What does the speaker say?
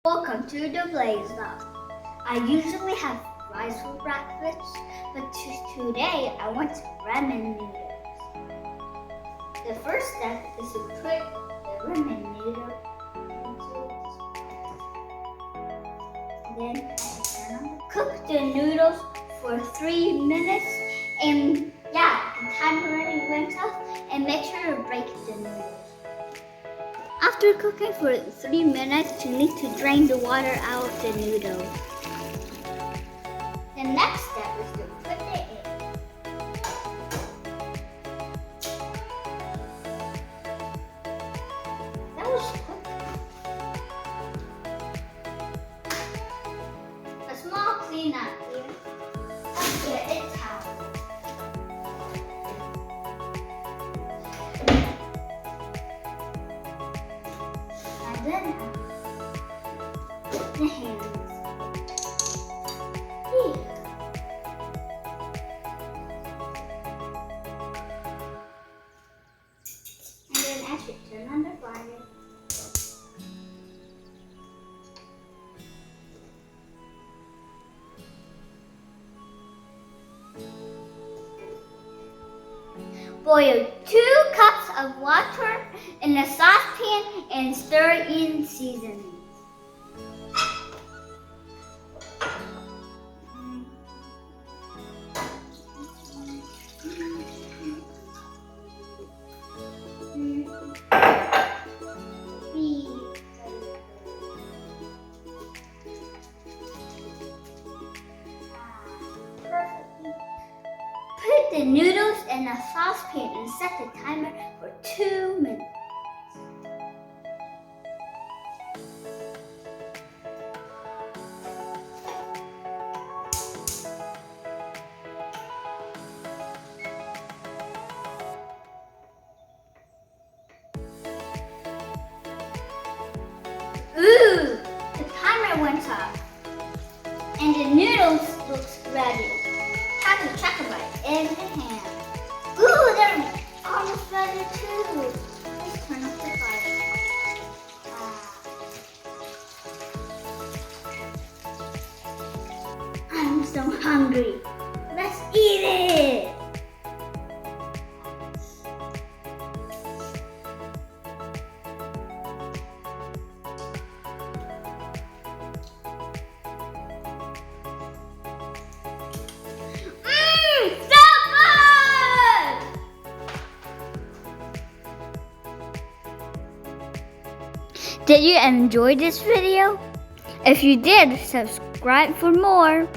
Welcome to the BlazeDog. I usually have rice for breakfast, but today I want ramen noodles. The first step is to put the ramen noodle into cook the noodles for 3 minutes, and the timer already went off, and make sure to break the noodles. After cooking for 3 minutes, you need to drain the water out of the noodles. The next step is to put the egg. That was quick. A small cleanup here. Let's get a towel. And then the hands. Here. And then I should turn on the fire. Boil 2 cups of water in a saucepan and stir in seasonings. Put the noodles in a saucepan and set the timer for 2 minutes. Ooh, the timer went off, and the noodles looks ready. Have to check about it in the hand. Ooh, they're almost ready too. Let's turn off the fire. I'm so hungry. Let's eat it. Did you enjoy this video? If you did, subscribe for more.